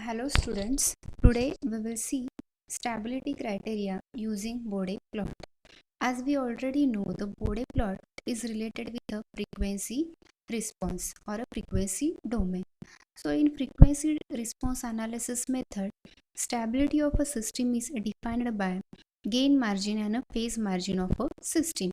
Hello students, today we will see stability criteria using Bode plot. As we already know, the Bode plot is related with a frequency response or a frequency domain. So in frequency response analysis method, stability of a system is defined by gain margin and a phase margin of a system.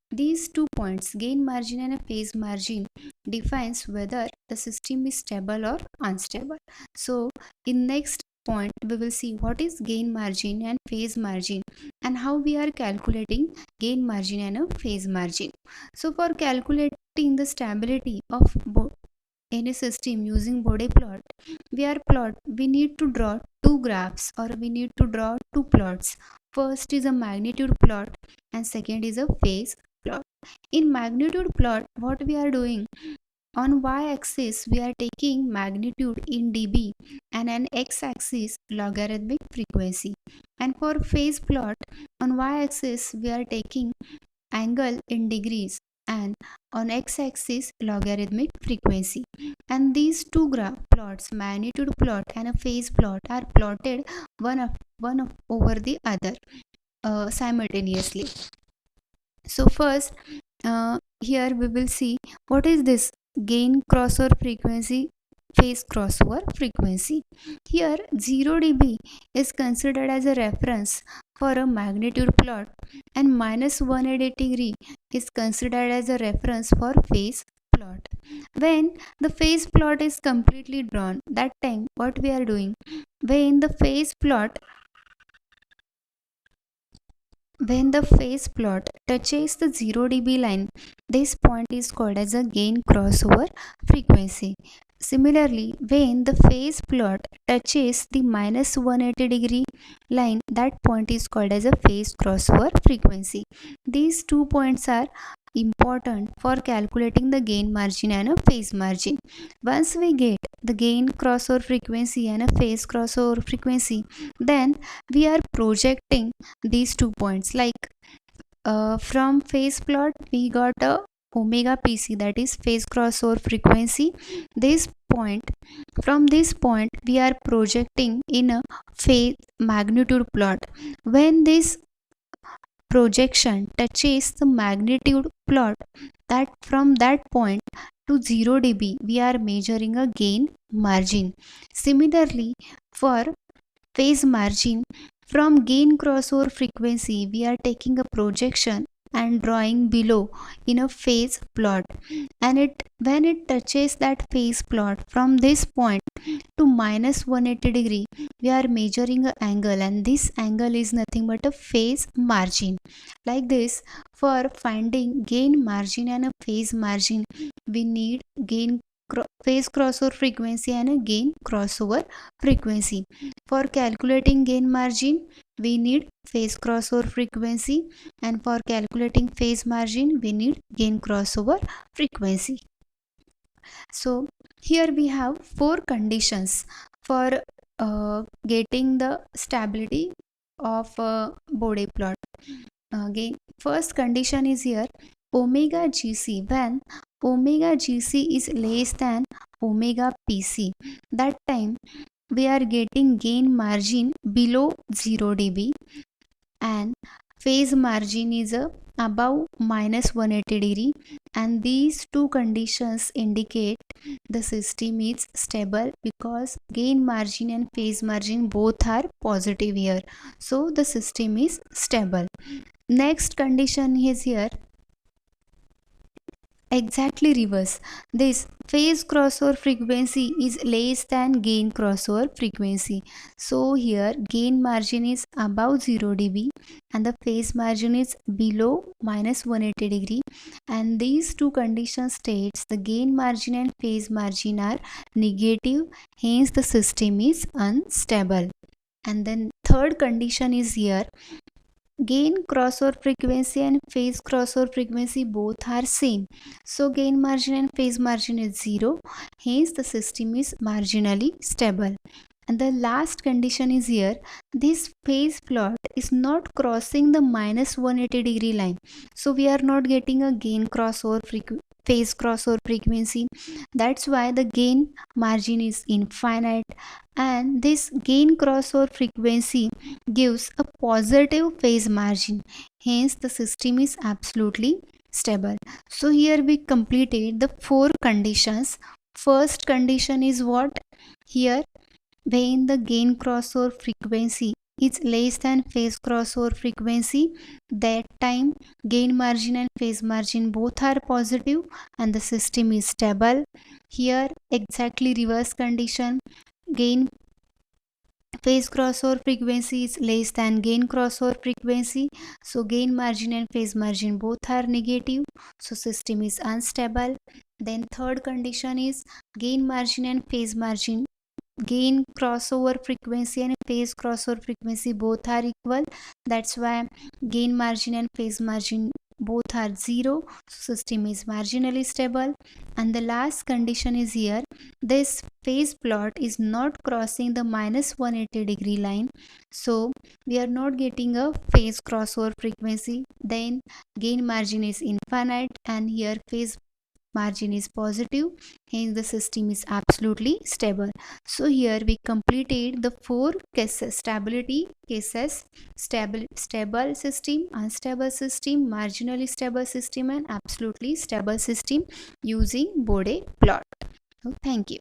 These 2 points, gain margin and a phase margin, defines whether the system is stable or unstable. So in next point we will see what is gain margin and phase margin and how we are calculating gain margin and a phase margin. So for calculating the stability of any system using Bode plot, we need to draw two graphs or we need to draw two plots. First is a magnitude plot and second is a phase plot. In magnitude plot, what we are doing, on y-axis we are taking magnitude in dB and an x-axis logarithmic frequency. And for phase plot, on y-axis we are taking angle in degrees and on x-axis logarithmic frequency. And these two plots, magnitude plot and a phase plot, are plotted one over the other simultaneously. So first here we will see what is this gain crossover frequency, phase crossover frequency. Here 0 dB is considered as a reference for a magnitude plot and minus 180 degree is considered as a reference for phase plot. When the phase plot is completely drawn, that time what we are doing, when the phase plot touches the 0 dB line, this point is called as a gain crossover frequency. Similarly, when the phase plot touches the minus 180 degree line, that point is called as a phase crossover frequency. These 2 points are important for calculating the gain margin and a phase margin. Once we get the gain crossover frequency and a phase crossover frequency, then we are projecting these 2 points, like from phase plot we got a omega pc, that is phase crossover frequency. From this point we are projecting in a phase magnitude plot. When this projection touches the magnitude plot, that from that point to 0 dB we are measuring a gain margin. Similarly, for phase margin, from gain crossover frequency we are taking a projection and drawing below in a phase plot, and when it touches that phase plot from this point to minus 180 degree we are measuring an angle, and this angle is nothing but a phase margin. Like this, for finding gain margin and a phase margin, we need phase crossover frequency and a gain crossover frequency. For calculating gain margin, we need phase crossover frequency, and for calculating phase margin we need gain crossover frequency. So here we have 4 conditions for getting the stability of Bode plot. Again, first condition is here omega gc. When omega gc is less than omega pc, that time we are getting gain margin below 0 dB and phase margin is above minus 180 degree, and these two conditions indicate the system is stable because gain margin and phase margin both are positive here, so the system is stable. Next condition is here exactly reverse. This phase crossover frequency is less than gain crossover frequency, so here gain margin is above 0 dB and the phase margin is below minus 180 degree, and these two conditions states the gain margin and phase margin are negative, hence the system is unstable. And then third condition is here gain crossover frequency and phase crossover frequency both are same, so gain margin and phase margin is 0, hence the system is marginally stable. And the last condition is here this phase plot is not crossing the minus 180 degree line, so we are not getting a gain crossover phase crossover frequency. That's why the gain margin is infinite, and this gain crossover frequency gives a positive phase margin. Hence the system is absolutely stable. So here we completed the 4 conditions. First condition is what? Here, when the gain crossover frequency is less than phase crossover frequency, that time gain margin and phase margin both are positive and the system is stable. Here exactly reverse condition, gain phase crossover frequency is less than gain crossover frequency, so gain margin and phase margin both are negative, so system is unstable. Then third condition is gain margin and phase margin, gain crossover frequency and phase crossover frequency both are equal. That's why gain margin and phase margin both are zero, so system is marginally stable. And the last condition is here, this phase plot is not crossing the minus 180-degree line, so we are not getting a phase crossover frequency. Then gain margin is infinite and here phase margin is positive, hence the system is absolutely stable. So here we completed the 4 cases, stability cases: stable system, unstable system, marginally stable system, and absolutely stable system using Bode plot. So thank you.